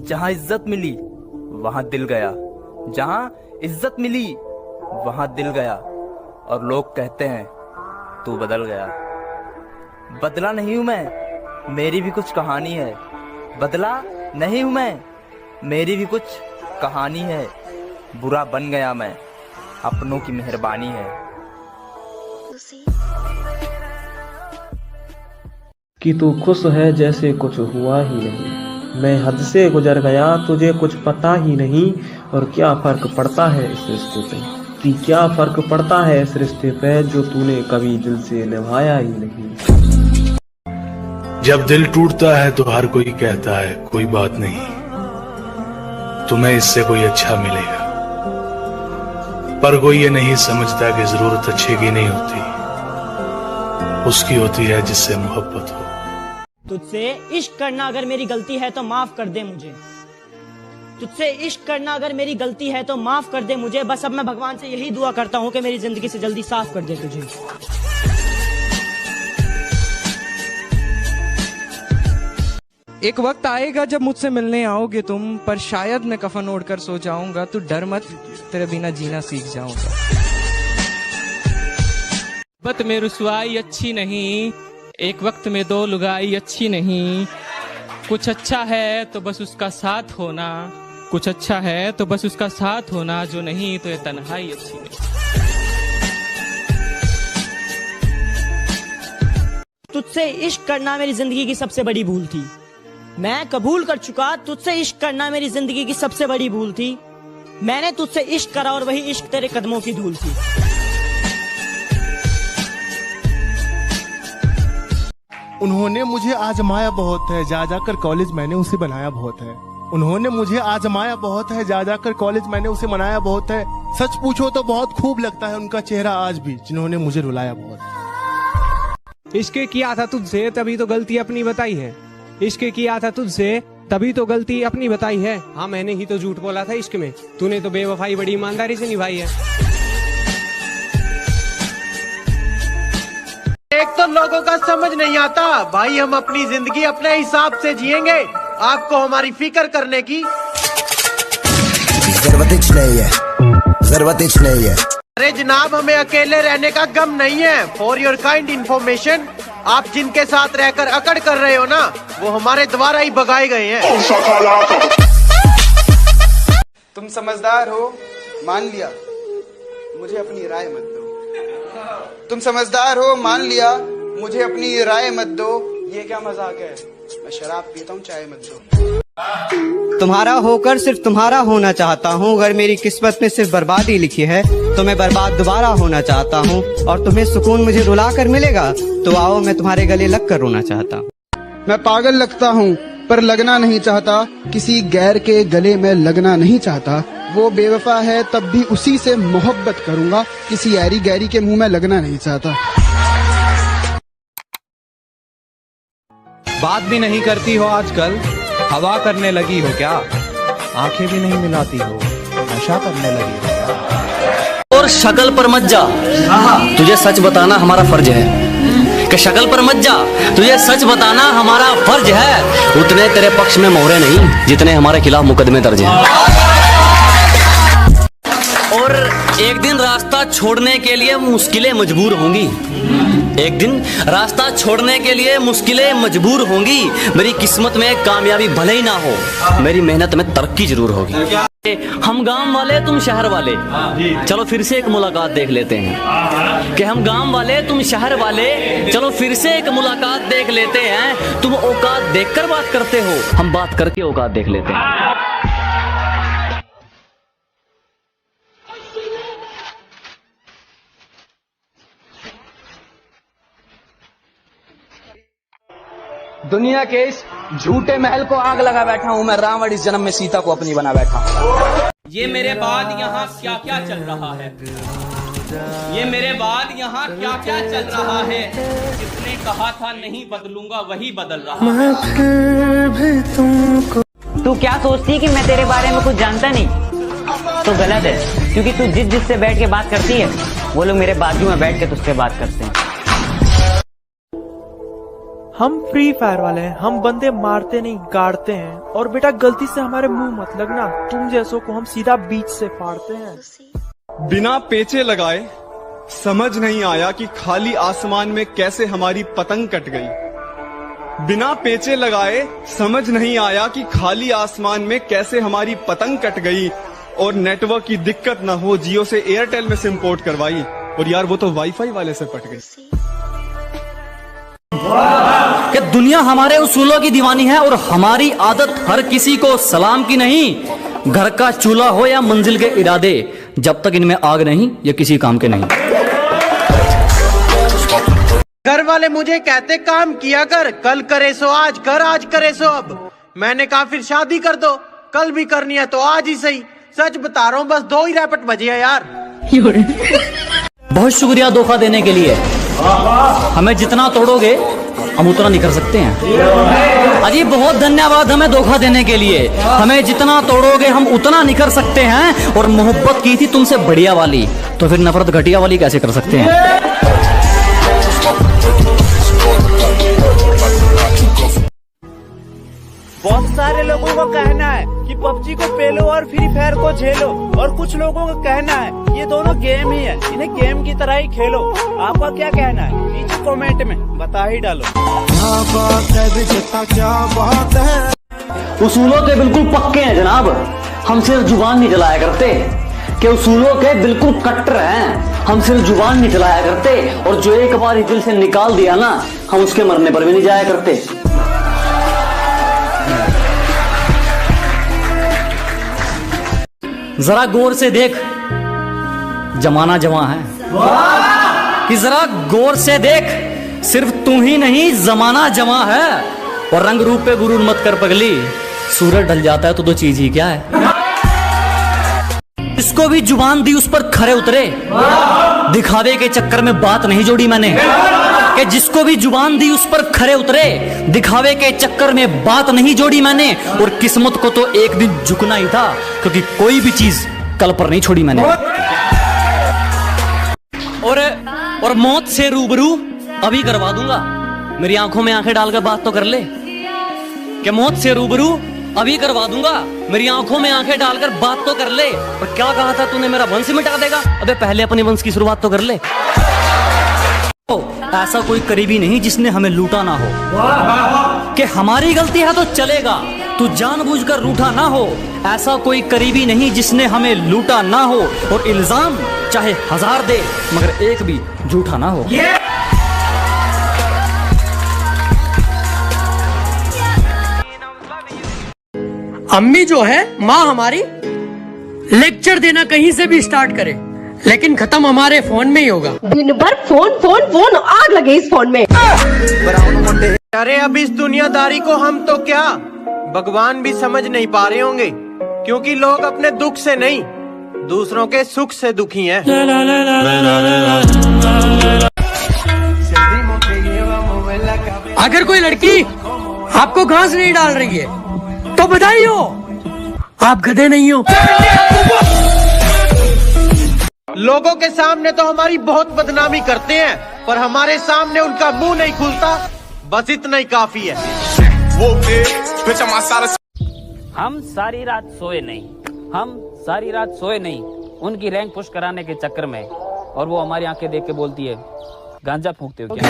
जहाँ इज्जत मिली वहाँ दिल गया, जहाँ इज्जत मिली वहाँ दिल गया, और लोग कहते हैं तू बदल गया। बदला नहीं हूँ मैं, मेरी भी कुछ कहानी है। बदला नहीं हूँ मैं, मेरी भी कुछ कहानी है। बुरा बन गया मैं, अपनों की मेहरबानी है। कि तू खुश है जैसे कुछ हुआ ही नहीं। मैं हद से गुजर गया, तुझे कुछ पता ही नहीं। और क्या फर्क पड़ता है इस रिश्ते पे, कि क्या फर्क पड़ता है इस रिश्ते पे जो तूने कभी दिल से निभाया ही नहीं। जब दिल टूटता है तो हर कोई कहता है कोई बात नहीं, तुम्हें इससे कोई अच्छा मिलेगा। पर कोई ये नहीं समझता कि जरूरत अच्छे की नहीं होती, उसकी होती है जिससे मोहब्बत हो। तुझसे इश्क करना अगर मेरी गलती है तो माफ कर दे मुझे। तुझसे इश्क करना अगर मेरी गलती है तो माफ कर दे मुझे। बस अब मैं भगवान से यही दुआ करता हूँ कि मेरी जिंदगी से जल्दी साफ कर दे तुझे। एक वक्त आएगा जब मुझसे मिलने आओगे तुम, पर शायद मैं कफन ओढ़कर सो जाऊंगा। तू डर मत, तेरे बिना जीना सीख जाऊंगा। बत में रुसवाई अच्छी नहीं, एक वक्त में दो लुगाई अच्छी नहीं। कुछ अच्छा है तो बस उसका साथ होना, कुछ अच्छा है तो बस उसका साथ होना, जो नहीं तो ये तन्हाई अच्छी नहीं। तुझसे इश्क करना मेरी जिंदगी की सबसे बड़ी भूल थी। मैं कबूल कर चुका, तुझसे इश्क करना मेरी जिंदगी की सबसे बड़ी भूल थी। मैंने तुझसे इश्क करा और वही इश्क तेरे कदमों की धूल थी। उन्होंने मुझे आजमाया बहुत है, जा जाकर कॉलेज मैंने उसे बनाया बहुत है। उन्होंने मुझे आजमाया बहुत है, जा जाकर कॉलेज मैंने उसे मनाया बहुत है। सच पूछो तो बहुत खूब लगता है उनका चेहरा आज भी, जिन्होंने मुझे रुलाया बहुत। इश्क किया था तुझसे तभी तो गलती अपनी बताई है। इश्क किया था तुझसे तभी तो गलती अपनी बताई है। हाँ, मैंने ही तो झूठ बोला था इश्क में, तूने तो बेवफाई बड़ी ईमानदारी से निभाई है। एक तो लोगों का समझ नहीं आता भाई, हम अपनी जिंदगी अपने हिसाब से जिएंगे, आपको हमारी फिक्र करने की जरूरत नहीं है। अरे जनाब, हमें अकेले रहने का गम नहीं है। फॉर योर काइंड इन्फॉर्मेशन, आप जिनके साथ रहकर अकड़ कर रहे हो ना, वो हमारे द्वारा ही भगाए गए हैं। तुम समझदार हो, मान लिया, मुझे अपनी राय मत दो। तुम समझदार हो, मान लिया, मुझे अपनी राय मत दो। ये क्या मजाक है, मैं शराब पीता हूँ, चाय मत दो। तुम्हारा होकर सिर्फ तुम्हारा होना चाहता हूँ। अगर मेरी किस्मत में सिर्फ बर्बादी लिखी है तो मैं बर्बाद दोबारा होना चाहता हूँ। और तुम्हें सुकून मुझे रुला कर मिलेगा तो आओ, मैं तुम्हारे गले लग कर रोना चाहता हूँ। मैं पागल लगता हूँ पर लगना नहीं चाहता, किसी गैर के गले में लगना नहीं चाहता। वो बेवफा है तब भी उसी से मोहब्बत करूंगा, किसी यारी गैरी के मुंह में लगना नहीं चाहता। बात भी नहीं करती हो आजकल, हवा करने लगी हो क्या? आंखें भी नहीं मिलाती हो, नशा करने लगी हो क्या? और शक्ल पर मत जा, तुझे सच बताना हमारा फर्ज है। कि शक्ल पर मत जा, तुझे सच बताना हमारा फर्ज है। उतने तेरे पक्ष में मोहरे नहीं जितने हमारे खिलाफ मुकदमे दर्ज हैं। और एक दिन रास्ता छोड़ने के लिए मुश्किलें मजबूर होंगी। एक दिन रास्ता छोड़ने के लिए मुश्किलें मजबूर होंगी। मेरी किस्मत में कामयाबी भले ही ना हो, मेरी मेहनत में तरक्की जरूर होगी। हम गांव वाले तुम शहर वाले, चलो फिर से एक मुलाकात देख लेते हैं। कि हम गांव वाले तुम शहर वाले, चलो फिर से एक मुलाकात देख लेते हैं। तुम औकात देखकर बात करते हो, हम बात करके औकात देख लेते हैं। दुनिया के इस झूठे महल को आग लगा बैठा हूँ मैं, रावण इस जन्म में सीता को अपनी बना बैठा हूँ। ये मेरे बाद यहाँ क्या क्या चल रहा है, ये मेरे बाद यहाँ क्या क्या चल रहा है। जिसने कहा था नहीं बदलूंगा वही बदल रहा है। तू क्या सोचती कि मैं तेरे बारे में कुछ जानता नहीं? तो गलत है, क्योंकि तू जिससे बैठ के बात करती है वो लोग मेरे बाजू में बैठ के तुझसे बात करते हैं। हम फ्री फायर वाले हैं, हम बंदे मारते नहीं गाड़ते हैं। और बेटा गलती से हमारे मुंह मत लगना, तुम जैसों को हम सीधा बीच से फाड़ते हैं। बिना पेचे लगाए समझ नहीं आया कि खाली आसमान में कैसे हमारी पतंग कट गई। बिना पेचे लगाए समझ नहीं आया कि खाली आसमान में कैसे हमारी पतंग कट गई। और नेटवर्क की दिक्कत ना हो, जियो से एयरटेल में सिम पोर्ट करवाई, और यार वो तो वाईफाई वाले से पट गई। कि दुनिया हमारे उसूलों की दीवानी है और हमारी आदत हर किसी को सलाम की नहीं। घर का चूल्हा हो या मंजिल के इरादे, जब तक इनमें आग नहीं ये किसी काम के नहीं। घर वाले मुझे कहते काम किया कर, कल करे सो आज कर, आज करे सो अब। मैंने कहा फिर शादी कर दो, कल भी करनी है तो आज ही सही। सच बता रहा हूँ, बस 2 ही रैपट बजे है यार। बहुत शुक्रिया धोखा देने के लिए। हमें जितना तोड़ोगे हम उतना नहीं कर सकते हैं। अजी बहुत धन्यवाद हमें धोखा देने के लिए। हमें जितना तोड़ोगे हम उतना नहीं कर सकते हैं। और मोहब्बत की थी तुमसे बढ़िया वाली, तो फिर नफरत घटिया वाली कैसे कर सकते हैं। बहुत सारे लोगों का कहना है कि पबजी को पेलो और फ्री फायर को झेलो, और कुछ लोगों का कहना है ये दोनों गेम ही है, इन्हें गेम की तरह ही खेलो। आपका क्या कहना है नीचे कमेंट में बता ही डालो। उसूलों के बिल्कुल पक्के हैं जनाब, हम सिर्फ जुबान नहीं चलाया करते। कि उसूलों के बिल्कुल कट्टर हैं, हम सिर्फ जुबान नहीं चलाया करते। और जो एक बार दिल से निकाल दिया ना, हम उसके मरने पर भी नहीं जाया करते। जरा गौर से देख, जमाना जवां है। कि जरा गौर से देख, सिर्फ तू ही नहीं जमाना जवां है। और रंग रूप पे गुरूर मत कर पगली, सूरज ढल जाता है तो 2 चीज ही क्या है। इसको भी जुबान दी उस पर खरे उतरे, दिखावे के चक्कर में बात नहीं जोड़ी मैंने। कि जिसको भी जुबान दी उस पर खरे उतरे, दिखावे के चक्कर में बात नहीं जोड़ी मैंने। और किस्मत को तो एक दिन झुकना ही था, क्योंकि कोई भी चीज कल पर नहीं छोड़ी मैंने। और मौत से रूबरू अभी करवा दूंगा, मेरी आंखों में आंखें डालकर बात तो कर ले। कि मौत से रूबरू अभी करवा दूंगा, मेरी आंखों में आंखें डालकर बात तो कर ले। और क्या कहा था तूने, मेरा वंश मिटा देगा? अबे पहले अपने वंश की शुरुआत तो कर ले। ऐसा कोई करीबी नहीं जिसने हमें लूटा ना हो। कि हमारी गलती है तो चलेगा, तू जानबूझकर रूठा ना हो। ऐसा कोई करीबी नहीं जिसने हमें लूटा ना हो। और इल्जाम चाहे 1000 दे, मगर एक भी झूठा ना हो। अम्मी जो है माँ हमारी, लेक्चर देना कहीं से भी स्टार्ट करे, लेकिन खत्म हमारे फोन में ही होगा। दिन भर फोन फोन फोन, आग लगे इस फोन में। अरे अब इस दुनियादारी को हम तो क्या भगवान भी समझ नहीं पा रहे होंगे, क्योंकि लोग अपने दुख से नहीं दूसरों के सुख से दुखी हैं। अगर कोई लड़की आपको घास नहीं डाल रही है तो बधाई हो, आप गधे नहीं हो। लोगों के सामने तो हमारी बहुत बदनामी करते हैं, पर हमारे सामने उनका मुंह नहीं खुलता, बस इतना ही काफी है। हम सारी रात सोए नहीं, हम सारी रात सोए नहीं उनकी रैंक पुश कराने के चक्कर में। और वो हमारी आंखें देख के बोलती है गांजा फूंकते हो क्या?